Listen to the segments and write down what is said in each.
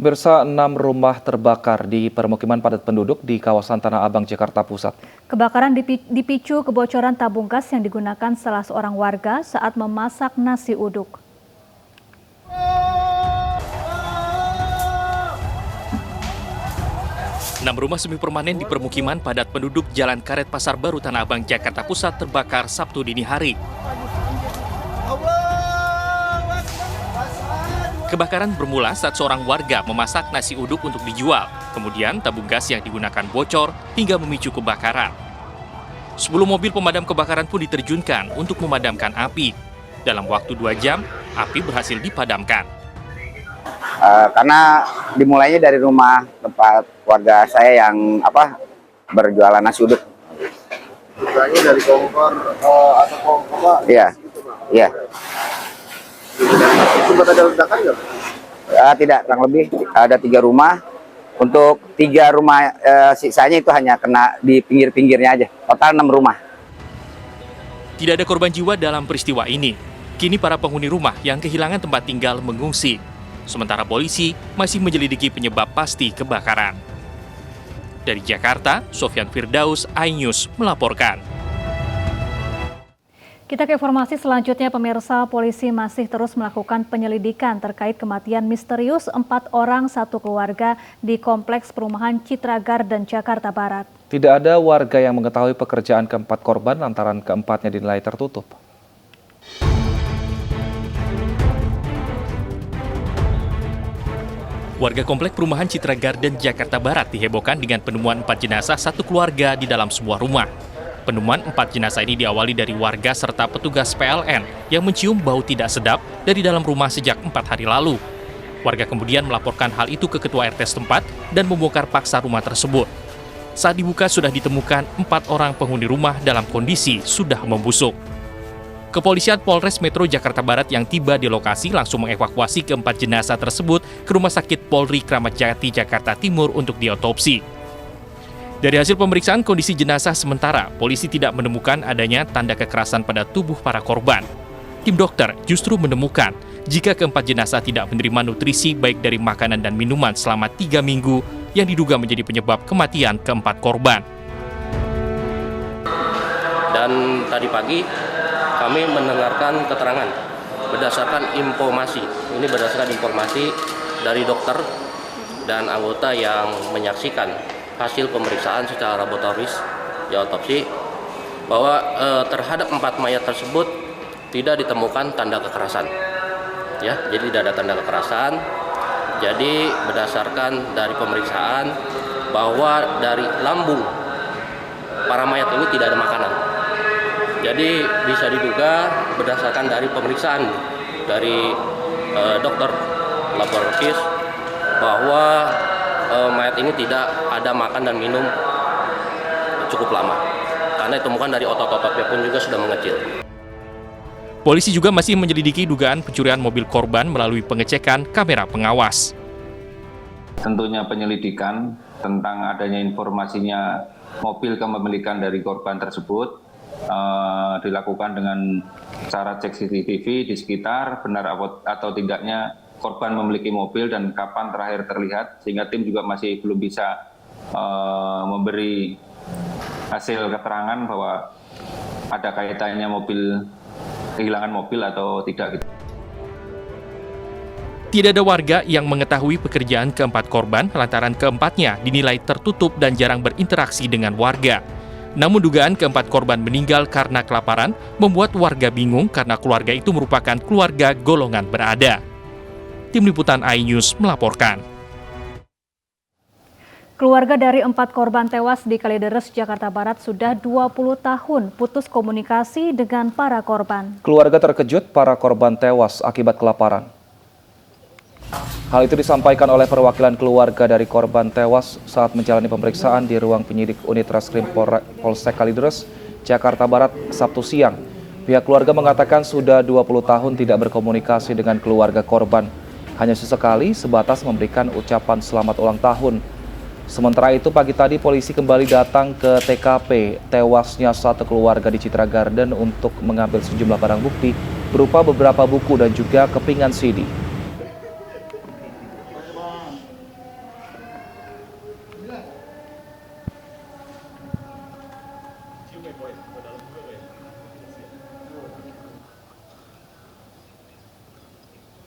Pemirsa, 6 rumah terbakar di permukiman padat penduduk di kawasan Tanah Abang, Jakarta Pusat. Kebakaran dipicu kebocoran tabung gas yang digunakan salah seorang warga saat memasak nasi uduk. Enam rumah semi permanen di permukiman padat penduduk Jalan Karet Pasar Baru Tanah Abang, Jakarta Pusat terbakar Sabtu dini hari. Kebakaran bermula saat seorang warga memasak nasi uduk untuk dijual. Kemudian tabung gas yang digunakan bocor hingga memicu kebakaran. 10 mobil pemadam kebakaran pun diterjunkan untuk memadamkan api. Dalam waktu 2 jam, api berhasil dipadamkan. Karena dimulainya dari rumah tempat warga saya yang berjualan nasi uduk. Bukannya dari kompor atau kompor? Iya, iya. Sempat ada ledakan nggak? Tidak, kurang lebih ada 3 rumah. Untuk 3 rumah sisanya itu hanya kena di pinggir-pinggirnya aja. Total 6 rumah. Tidak ada korban jiwa dalam peristiwa ini. Kini para penghuni rumah yang kehilangan tempat tinggal mengungsi. Sementara polisi masih menyelidiki penyebab pasti kebakaran. Dari Jakarta, Sofyan Firdaus, iNews melaporkan. Kita ke informasi selanjutnya, pemirsa. Polisi masih terus melakukan penyelidikan terkait kematian misterius 4 orang satu keluarga di Kompleks Perumahan Citra Garden, Jakarta Barat. Tidak ada warga yang mengetahui pekerjaan keempat korban lantaran keempatnya dinilai tertutup. Warga Kompleks Perumahan Citra Garden, Jakarta Barat dihebohkan dengan penemuan 4 jenazah satu keluarga di dalam sebuah rumah. Penemuan 4 jenazah ini diawali dari warga serta petugas PLN yang mencium bau tidak sedap dari dalam rumah sejak 4 hari lalu. Warga kemudian melaporkan hal itu ke Ketua RT setempat dan membongkar paksa rumah tersebut. Saat dibuka sudah ditemukan 4 orang penghuni rumah dalam kondisi sudah membusuk. Kepolisian Polres Metro Jakarta Barat yang tiba di lokasi langsung mengevakuasi keempat jenazah tersebut ke Rumah Sakit Polri Kramat Jati, Jakarta Timur untuk diotopsi. Dari hasil pemeriksaan kondisi jenazah sementara, polisi tidak menemukan adanya tanda kekerasan pada tubuh para korban. Tim dokter justru menemukan jika keempat jenazah tidak menerima nutrisi baik dari makanan dan minuman selama 3 minggu yang diduga menjadi penyebab kematian keempat korban. Dan tadi pagi kami mendengarkan keterangan berdasarkan informasi. Ini berdasarkan informasi dari dokter dan anggota yang menyaksikan hasil pemeriksaan secara laboratoris di otopsi bahwa terhadap 4 mayat tersebut tidak ditemukan tanda kekerasan. Ya, jadi tidak ada tanda kekerasan. Jadi berdasarkan dari pemeriksaan bahwa dari lambung para mayat ini tidak ada makanan. Jadi bisa diduga berdasarkan dari pemeriksaan dari dokter laboratoris bahwa mayat ini tidak ada makan dan minum cukup lama. Karena ditemukan dari otot-ototnya pun juga sudah mengecil. Polisi juga masih menyelidiki dugaan pencurian mobil korban melalui pengecekan kamera pengawas. Tentunya penyelidikan tentang adanya informasinya mobil kepemilikan dari korban tersebut dilakukan dengan cara cek CCTV di sekitar, benar atau tidaknya korban memiliki mobil dan kapan terakhir terlihat, sehingga tim juga masih belum bisa memberi hasil keterangan bahwa ada kaitannya kehilangan mobil atau tidak. Tidak ada warga yang mengetahui pekerjaan keempat korban lantaran keempatnya dinilai tertutup dan jarang berinteraksi dengan warga. Namun dugaan keempat korban meninggal karena kelaparan membuat warga bingung karena keluarga itu merupakan keluarga golongan berada. Tim Liputan iNews melaporkan. Keluarga dari 4 korban tewas di Kalideres, Jakarta Barat sudah 20 tahun putus komunikasi dengan para korban. Keluarga terkejut para korban tewas akibat kelaparan. Hal itu disampaikan oleh perwakilan keluarga dari korban tewas saat menjalani pemeriksaan di ruang penyidik unit Reskrim Polsek Kalideres, Jakarta Barat, Sabtu siang. Pihak keluarga mengatakan sudah 20 tahun tidak berkomunikasi dengan keluarga korban. Hanya sesekali sebatas memberikan ucapan selamat ulang tahun. Sementara itu pagi tadi polisi kembali datang ke TKP tewasnya satu keluarga di Citra Garden untuk mengambil sejumlah barang bukti berupa beberapa buku dan juga kepingan CD.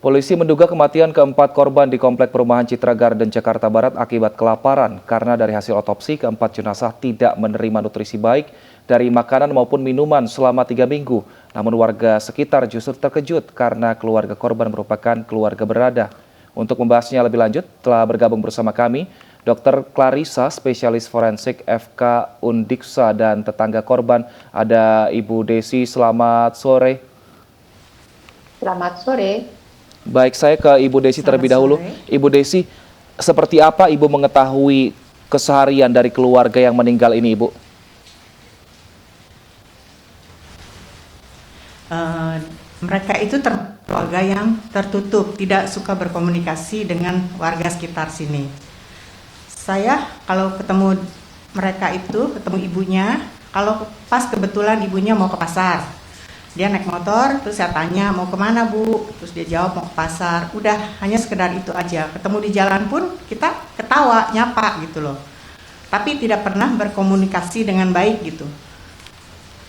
Polisi menduga kematian keempat korban di Komplek Perumahan Citra Garden, Jakarta Barat akibat kelaparan karena dari hasil otopsi keempat jenazah tidak menerima nutrisi baik dari makanan maupun minuman selama 3 minggu. Namun warga sekitar justru terkejut karena keluarga korban merupakan keluarga berada. Untuk membahasnya lebih lanjut telah bergabung bersama kami Dr. Clarissa, spesialis forensik FK Undiksa, dan tetangga korban ada Ibu Desi. Selamat sore. Selamat sore. Baik, saya ke Ibu Desi terlebih dahulu. Ibu Desi, seperti apa Ibu mengetahui keseharian dari keluarga yang meninggal ini, Ibu? Mereka itu keluarga yang tertutup, tidak suka berkomunikasi dengan warga sekitar sini. Saya kalau ketemu mereka itu, ketemu ibunya, kalau pas kebetulan ibunya mau ke pasar. Dia naik motor, terus saya tanya, mau kemana Bu? Terus dia jawab mau ke pasar. Udah, hanya sekedar itu aja. Ketemu di jalan pun kita ketawa, nyapa gitu loh. Tapi tidak pernah berkomunikasi dengan baik gitu.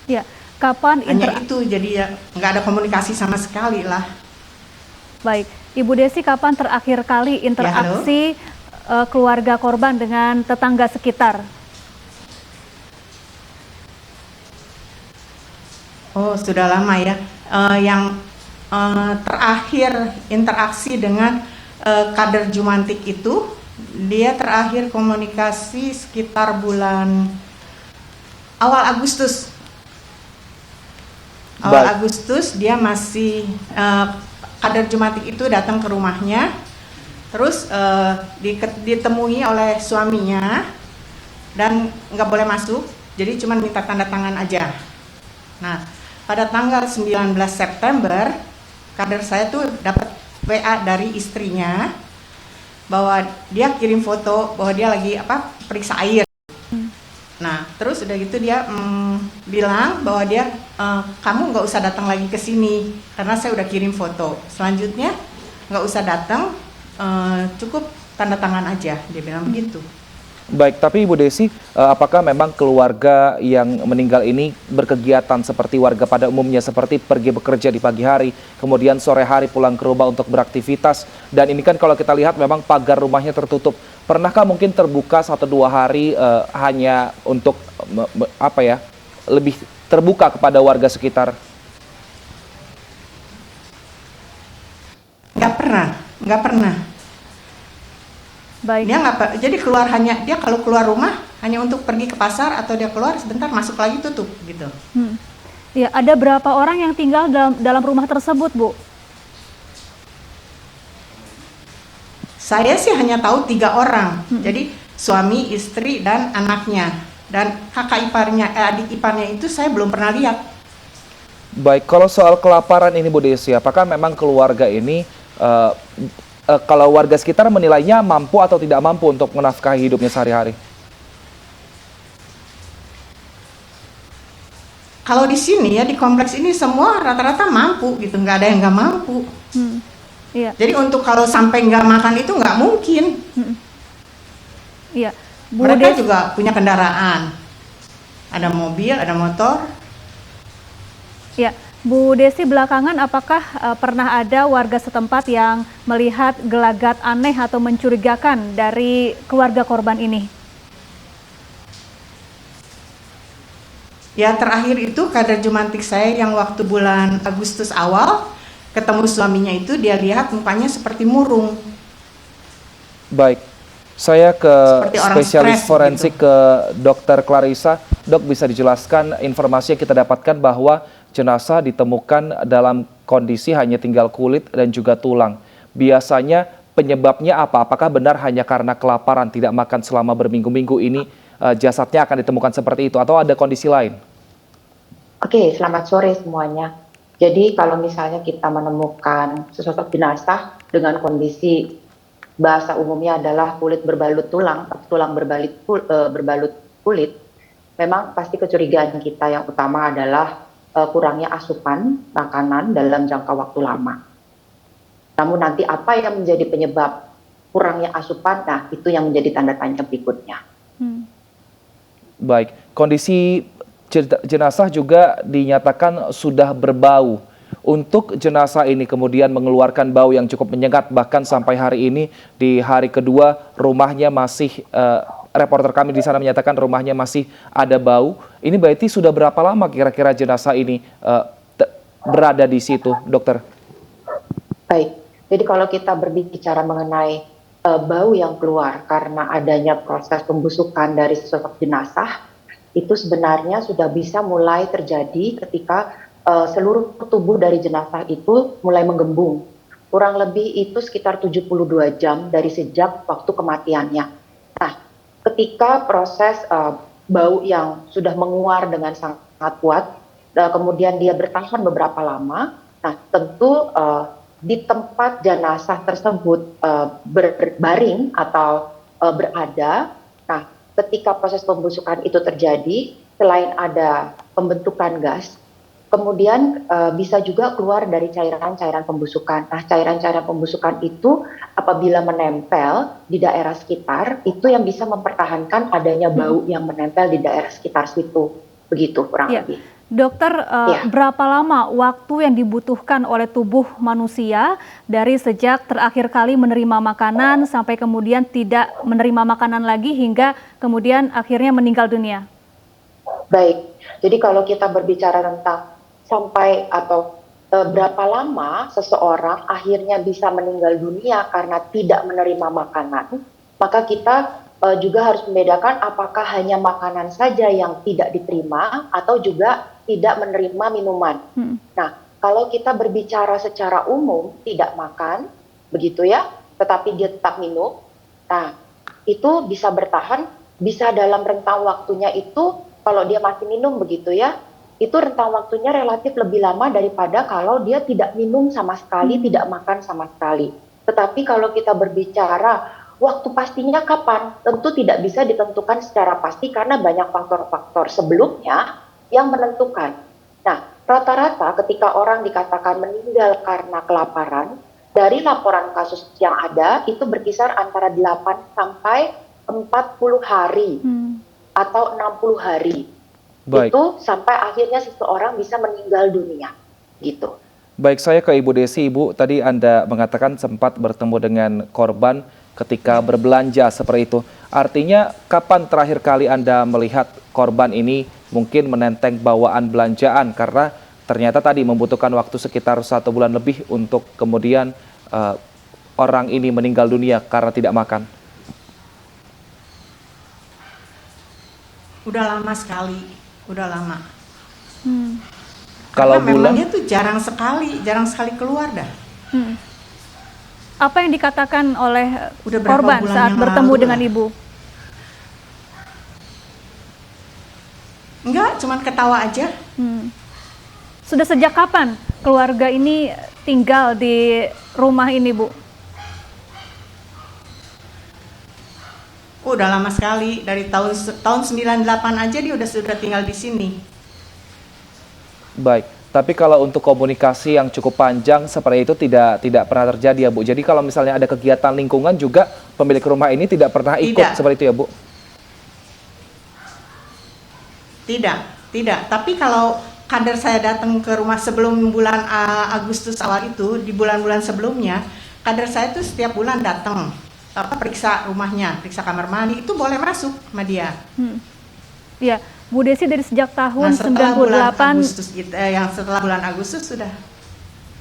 Ya, kapan hanya itu, jadi ya nggak ada komunikasi sama sekali lah. Baik, Ibu Desi, kapan terakhir kali interaksi keluarga korban dengan tetangga sekitar? Oh, sudah lama ya. Yang terakhir interaksi dengan kader Jumantik itu, dia terakhir komunikasi sekitar bulan awal Agustus. Awal Agustus dia masih kader Jumantik itu datang ke rumahnya, terus ditemui oleh suaminya dan nggak boleh masuk, jadi cuma minta tanda tangan aja. Nah, pada tanggal 19 September, kader saya tuh dapat WA dari istrinya bahwa dia kirim foto bahwa dia lagi periksa air. Nah, terus udah gitu dia bilang bahwa dia kamu nggak usah datang lagi ke sini karena saya udah kirim foto. Selanjutnya nggak usah datang, cukup tanda tangan aja, dia bilang begitu. Baik, tapi Ibu Desi, apakah memang keluarga yang meninggal ini berkegiatan seperti warga pada umumnya, seperti pergi bekerja di pagi hari, kemudian sore hari pulang ke rumah untuk beraktivitas, dan ini kan kalau kita lihat memang pagar rumahnya tertutup. Pernahkah mungkin terbuka 1-2 hari hanya untuk lebih terbuka kepada warga sekitar? Nggak pernah. Baik. Jadi dia kalau keluar rumah hanya untuk pergi ke pasar atau dia keluar sebentar masuk lagi tutup gitu. Ya, ada berapa orang yang tinggal dalam rumah tersebut, Bu? Saya sih hanya tahu 3 orang. Jadi suami, istri, dan anaknya. Dan kakak iparnya, adik iparnya itu saya belum pernah lihat. Baik, kalau soal kelaparan ini Bu Desi, apakah memang keluarga ini kalau warga sekitar menilainya mampu atau tidak mampu untuk menafkahi hidupnya sehari-hari? Kalau di sini ya, di kompleks ini semua rata-rata mampu gitu, nggak ada yang nggak mampu. Iya. Jadi untuk kalau sampai nggak makan itu nggak mungkin. Iya. Mereka juga punya kendaraan, ada mobil, ada motor. Ya. Bu Desi, belakangan apakah pernah ada warga setempat yang melihat gelagat aneh atau mencurigakan dari keluarga korban ini? Ya, terakhir itu kader Jumantik saya yang waktu bulan Agustus awal ketemu suaminya itu, dia lihat mukanya seperti murung. Baik, saya ke spesialis forensik gitu. ke Dr. Clarissa. Dok, bisa dijelaskan informasi yang kita dapatkan bahwa jenazah ditemukan dalam kondisi hanya tinggal kulit dan juga tulang. Biasanya penyebabnya apa? Apakah benar hanya karena kelaparan, tidak makan selama berminggu-minggu ini jasadnya akan ditemukan seperti itu, atau ada kondisi lain? Oke, selamat sore semuanya. Jadi kalau misalnya kita menemukan sesosok jenazah dengan kondisi bahasa umumnya adalah kulit berbalut tulang, tulang berbalut kulit, memang pasti kecurigaan kita yang utama adalah kurangnya asupan makanan dalam jangka waktu lama. Namun nanti apa yang menjadi penyebab kurangnya asupan, nah itu yang menjadi tanda tanya berikutnya. Baik, kondisi jenazah juga dinyatakan sudah berbau. untuk jenazah ini kemudian mengeluarkan bau yang cukup menyengat, bahkan sampai hari ini di hari kedua rumahnya masih reporter kami di sana menyatakan rumahnya masih ada bau. Ini berarti sudah berapa lama kira-kira jenazah ini berada di situ, dokter? Baik, jadi kalau kita berbicara mengenai bau yang keluar karena adanya proses pembusukan dari sesosok jenazah, itu sebenarnya sudah bisa mulai terjadi ketika seluruh tubuh dari jenazah itu mulai menggembung. Kurang lebih itu sekitar 72 jam dari sejak waktu kematiannya. Nah, ketika proses bau yang sudah menguar dengan sangat kuat, kemudian dia bertahan beberapa lama, nah tentu di tempat jenazah tersebut berbaring atau berada, nah ketika proses pembusukan itu terjadi, selain ada pembentukan gas, kemudian bisa juga keluar dari cairan-cairan pembusukan. Nah, cairan-cairan pembusukan itu apabila menempel di daerah sekitar, itu yang bisa mempertahankan adanya bau yang menempel di daerah sekitar situ. Begitu kurang lebih. Dokter, berapa lama waktu yang dibutuhkan oleh tubuh manusia dari sejak terakhir kali menerima makanan sampai kemudian tidak menerima makanan lagi hingga kemudian akhirnya meninggal dunia? Baik, jadi kalau kita berbicara tentang sampai atau berapa lama seseorang akhirnya bisa meninggal dunia karena tidak menerima makanan, maka kita juga harus membedakan apakah hanya makanan saja yang tidak diterima atau juga tidak menerima minuman. Nah, kalau kita berbicara secara umum tidak makan, begitu ya, tetapi dia tetap minum, nah itu bisa bertahan, bisa dalam rentang waktunya itu kalau dia masih minum begitu ya, itu rentang waktunya relatif lebih lama daripada kalau dia tidak minum sama sekali, tidak makan sama sekali. Tetapi kalau kita berbicara waktu pastinya kapan, tentu tidak bisa ditentukan secara pasti karena banyak faktor-faktor sebelumnya yang menentukan. Nah, rata-rata ketika orang dikatakan meninggal karena kelaparan, dari laporan kasus yang ada itu berkisar antara 8 sampai 40 hari atau 60 hari. Baik. Itu sampai akhirnya seseorang bisa meninggal dunia, gitu. Baik, saya ke Ibu Desi. Ibu, tadi Anda mengatakan sempat bertemu dengan korban ketika berbelanja seperti itu. Artinya kapan terakhir kali Anda melihat korban ini mungkin menenteng bawaan belanjaan karena ternyata tadi membutuhkan waktu sekitar 1 bulan lebih untuk kemudian orang ini meninggal dunia karena tidak makan? Udah lama sekali, udah lama. Kalau karena bulan, memang dia tuh jarang sekali keluar dah. Apa yang dikatakan oleh Udah berapa korban bulan saat yang bertemu lalu dengan lah. Ibu? Enggak, cuman ketawa aja. Sudah sejak kapan keluarga ini tinggal di rumah ini, Bu? Udah lama sekali, dari tahun 98 aja dia sudah tinggal di sini. baik. Tapi kalau untuk komunikasi yang cukup panjang seperti itu tidak pernah terjadi ya, Bu. Jadi kalau misalnya ada kegiatan lingkungan juga pemilik rumah ini tidak pernah ikut seperti itu ya, Bu? Tidak. Tapi kalau kader saya datang ke rumah sebelum bulan Agustus awal itu, di bulan-bulan sebelumnya, kader saya tuh setiap bulan datang, periksa rumahnya, periksa kamar mandi, itu boleh masuk sama dia. Ya, Bu Desi dari sejak tahun setelah 98. bulan Agustus, setelah bulan Agustus sudah.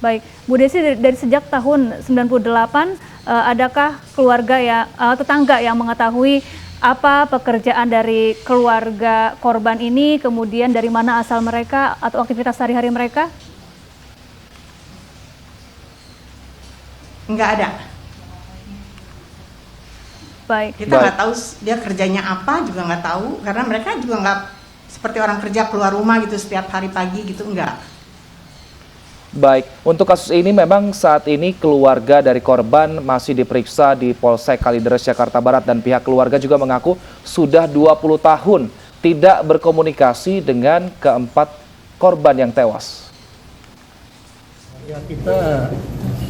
Baik, Bu Desi dari sejak tahun 98, adakah keluarga ya tetangga yang mengetahui apa pekerjaan dari keluarga korban ini, kemudian dari mana asal mereka atau aktivitas sehari-hari mereka? Enggak ada. Baik. Kita nggak tahu dia kerjanya apa, juga nggak tahu, karena mereka juga nggak seperti orang kerja keluar rumah gitu setiap hari pagi gitu, enggak. Baik, untuk kasus ini memang saat ini keluarga dari korban masih diperiksa di Polsek Kalideres, Jakarta Barat, dan pihak keluarga juga mengaku sudah 20 tahun tidak berkomunikasi dengan keempat korban yang tewas. Ya, kita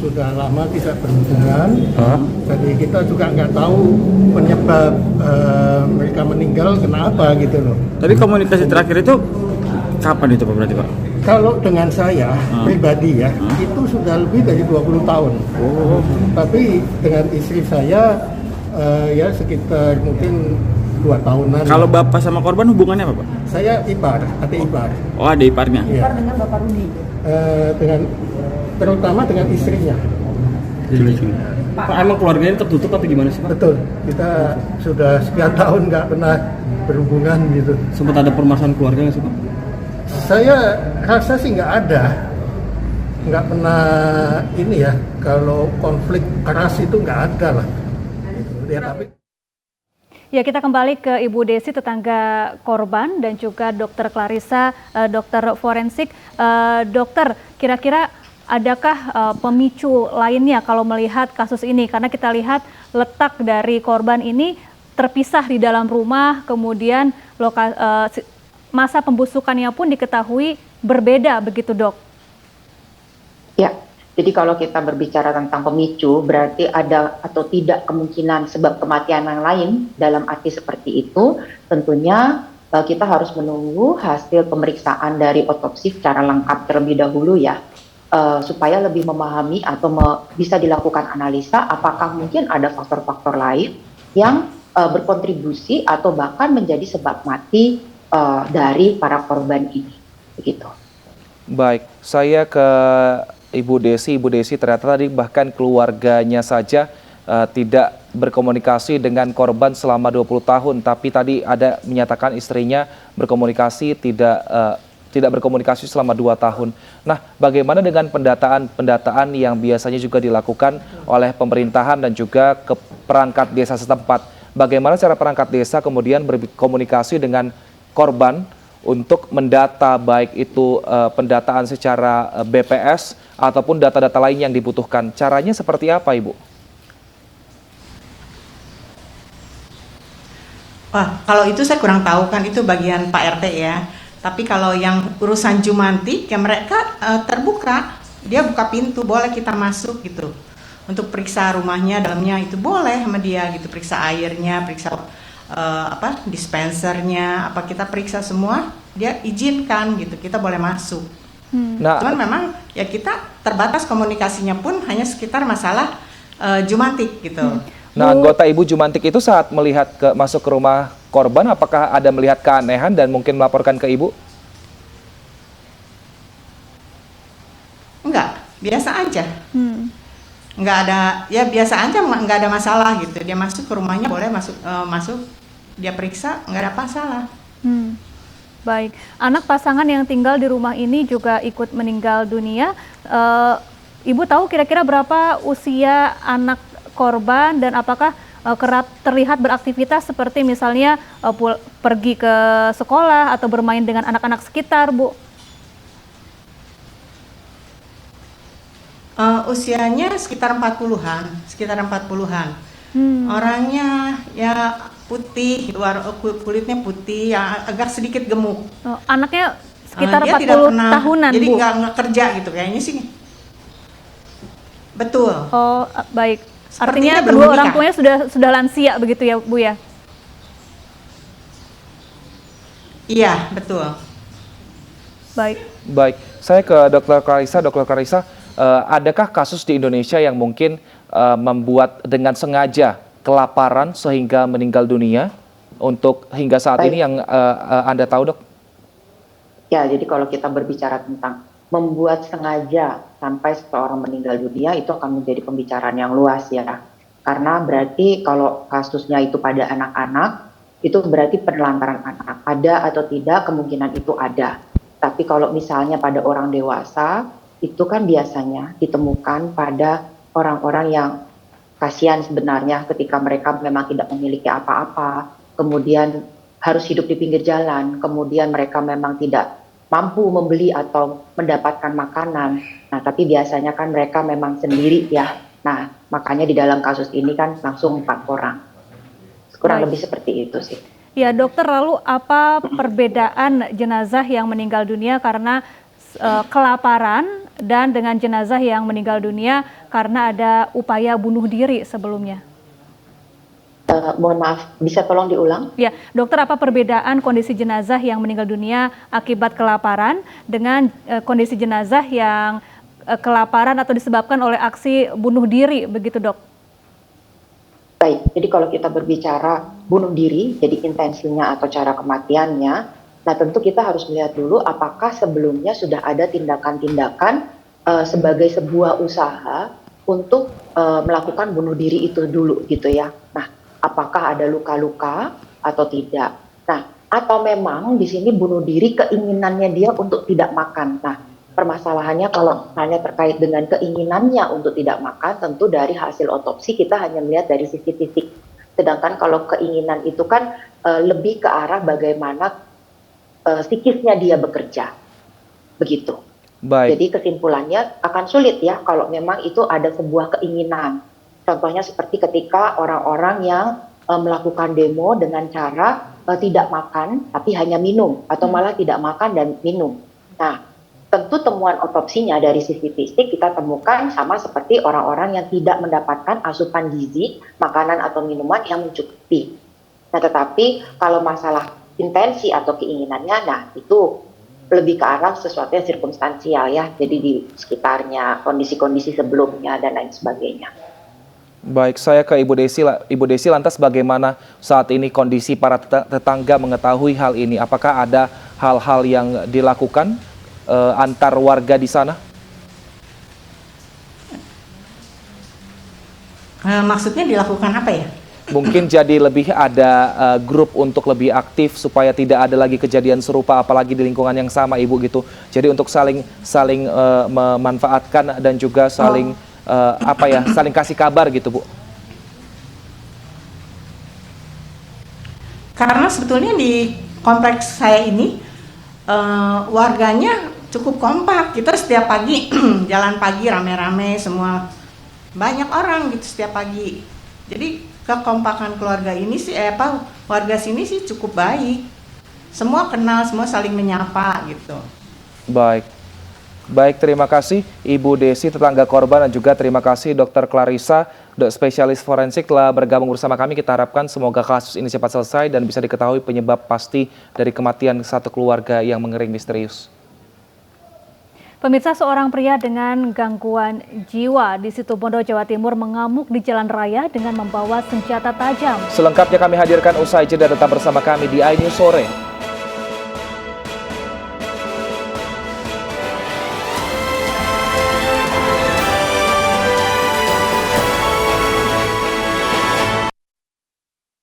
sudah lama tidak berhubungan, jadi kita juga nggak tahu penyebab mereka meninggal kenapa gitu loh. Tapi komunikasi terakhir itu kapan itu Pak berarti Pak? Kalau dengan saya pribadi ya, itu sudah lebih dari 20 tahun. Tapi dengan istri saya ya sekitar mungkin 2 tahunan. Kalau bapak sama korban hubungannya apa, Pak? Saya ipar, adik ipar. Oh, ada iparnya. Iya. Ipar dengan Bapak Rudi. Terutama dengan istrinya. Pak, emang keluarganya tertutup atau gimana sih, Pak? Betul, kita sudah sekian tahun nggak pernah berhubungan gitu. Sempat ada permasalahan keluarga nggak sih, Pak? Saya rasa sih nggak ada, nggak pernah ini ya. Kalau konflik keras itu nggak ada lah. Ya tapi. Ya, kita kembali ke Ibu Desi, tetangga korban, dan juga Dokter Clarissa, dokter forensik. Dokter, kira-kira adakah pemicu lainnya kalau melihat kasus ini? Karena kita lihat letak dari korban ini terpisah di dalam rumah, kemudian masa pembusukannya pun diketahui berbeda, begitu Dok? Ya, jadi kalau kita berbicara tentang pemicu, berarti ada atau tidak kemungkinan sebab kematian yang lain. Dalam arti seperti itu, tentunya kita harus menunggu hasil pemeriksaan dari otopsi secara lengkap terlebih dahulu ya, supaya lebih memahami atau bisa dilakukan analisa apakah mungkin ada faktor-faktor lain yang berkontribusi atau bahkan menjadi sebab mati dari para korban ini, begitu. Baik, saya ke Ibu Desi. Ibu Desi, ternyata tadi bahkan keluarganya saja tidak berkomunikasi dengan korban selama 20 tahun, tapi tadi ada menyatakan istrinya berkomunikasi tidak berkomunikasi selama 2 tahun. Nah, bagaimana dengan pendataan yang biasanya juga dilakukan oleh pemerintahan dan juga ke perangkat desa setempat? Bagaimana cara perangkat desa kemudian berkomunikasi dengan korban untuk mendata, baik itu pendataan secara BPS ataupun data-data lain yang dibutuhkan? Caranya seperti apa, Ibu? Wah, kalau itu saya kurang tahu, kan itu bagian Pak RT ya. Tapi kalau yang urusan Jumanti, ya mereka terbuka, dia buka pintu, boleh kita masuk gitu. Untuk periksa rumahnya, dalamnya itu boleh sama dia gitu, periksa airnya, periksa dispensernya, apa kita periksa semua, dia izinkan gitu, kita boleh masuk. Nah, Cuman memang ya kita terbatas komunikasinya pun hanya sekitar masalah Jumantik gitu. Nah, anggota Ibu Jumantik itu saat melihat masuk ke rumah korban, apakah ada melihat keanehan dan mungkin melaporkan ke Ibu? Enggak, biasa aja. Enggak ada, ya biasa aja, enggak ada masalah gitu. Dia masuk ke rumahnya boleh masuk, dia periksa, enggak ada masalah. Baik, anak pasangan yang tinggal di rumah ini juga ikut meninggal dunia. Ibu tahu kira-kira berapa usia anak korban dan apakah kerap terlihat beraktivitas seperti misalnya pergi ke sekolah atau bermain dengan anak-anak sekitar, Bu? Usianya sekitar 40-an. Orangnya ya putih, kulitnya putih, ya agak sedikit gemuk. Anaknya sekitar dia 40 tahunan, jadi Bu? nggak kerja gitu kayaknya sih. Betul. Oh, baik. Sepertinya Artinya belum kedua orang menikah. tuanya sudah lansia begitu ya, Bu ya? Iya, betul. Baik. Saya ke Dokter Clarissa. Dokter Clarissa, adakah kasus di Indonesia yang mungkin membuat dengan sengaja kelaparan sehingga meninggal dunia untuk hingga saat ini yang Anda tahu, Dok? Ya, jadi kalau kita berbicara tentang membuat sengaja sampai seseorang meninggal dunia, itu akan menjadi pembicaraan yang luas ya. Karena berarti kalau kasusnya itu pada anak-anak, itu berarti penelantaran anak. Ada atau tidak, kemungkinan itu ada. Tapi kalau misalnya pada orang dewasa, itu kan biasanya ditemukan pada orang-orang yang kasihan sebenarnya ketika mereka memang tidak memiliki apa-apa, kemudian harus hidup di pinggir jalan, kemudian mereka memang tidak mampu membeli atau mendapatkan makanan. Nah, tapi biasanya kan mereka memang sendiri ya. Nah, makanya di dalam kasus ini kan langsung 4 orang. Kurang lebih seperti itu sih. Ya, Dokter, lalu apa perbedaan jenazah yang meninggal dunia karena kelaparan dan dengan jenazah yang meninggal dunia karena ada upaya bunuh diri sebelumnya? Mohon maaf, bisa tolong diulang? Ya, dokter, apa perbedaan kondisi jenazah yang meninggal dunia akibat kelaparan dengan kondisi jenazah yang kelaparan atau disebabkan oleh aksi bunuh diri, begitu dok? Baik, jadi kalau kita berbicara bunuh diri, jadi intensinya atau cara kematiannya, nah tentu kita harus melihat dulu apakah sebelumnya sudah ada tindakan-tindakan sebagai sebuah usaha untuk melakukan bunuh diri itu dulu gitu ya. Nah, apakah ada luka-luka atau tidak? Nah, atau memang di sini bunuh diri keinginannya dia untuk tidak makan. Nah, permasalahannya kalau misalnya terkait dengan keinginannya untuk tidak makan, tentu dari hasil otopsi kita hanya melihat dari sisi fisik. Sedangkan kalau keinginan itu kan lebih ke arah bagaimana psikisnya dia bekerja. Begitu. Baik. Jadi kesimpulannya akan sulit ya kalau memang itu ada sebuah keinginan. Contohnya seperti ketika orang-orang yang melakukan demo dengan cara tidak makan tapi hanya minum, atau malah tidak makan dan minum. Nah, tentu temuan otopsinya dari sisi fisik kita temukan sama seperti orang-orang yang tidak mendapatkan asupan gizi, makanan atau minuman yang mencukupi. Nah, tetapi kalau masalah intensi atau keinginannya, nah itu lebih ke arah sesuatu yang sirkumstansial ya, jadi di sekitarnya, kondisi-kondisi sebelumnya dan lain sebagainya. Baik, saya ke Ibu Desi. Ibu Desi, lantas bagaimana saat ini kondisi para tetangga mengetahui hal ini? Apakah ada hal-hal yang dilakukan antar warga di sana? Maksudnya dilakukan apa ya? Mungkin jadi lebih ada grup untuk lebih aktif supaya tidak ada lagi kejadian serupa, apalagi di lingkungan yang sama, Ibu gitu. Jadi untuk saling memanfaatkan dan juga saling saling kasih kabar gitu, Bu. Karena sebetulnya di kompleks saya ini warganya cukup kompak. Kita setiap pagi jalan pagi rame-rame semua, banyak orang gitu setiap pagi. Jadi kekompakan keluarga ini sih warga sini sih cukup baik. Semua kenal, semua saling menyapa gitu. Baik, terima kasih Ibu Desi, tetangga korban, dan juga terima kasih Dr. Clarissa, spesialis forensik, telah bergabung bersama kami. Kita harapkan semoga kasus ini cepat selesai dan bisa diketahui penyebab pasti dari kematian satu keluarga yang mengering misterius. Pemirsa, seorang pria dengan gangguan jiwa di Situbondo, Jawa Timur mengamuk di jalan raya dengan membawa senjata tajam. Selengkapnya kami hadirkan usai jeda, tetap bersama kami di iNews Sore.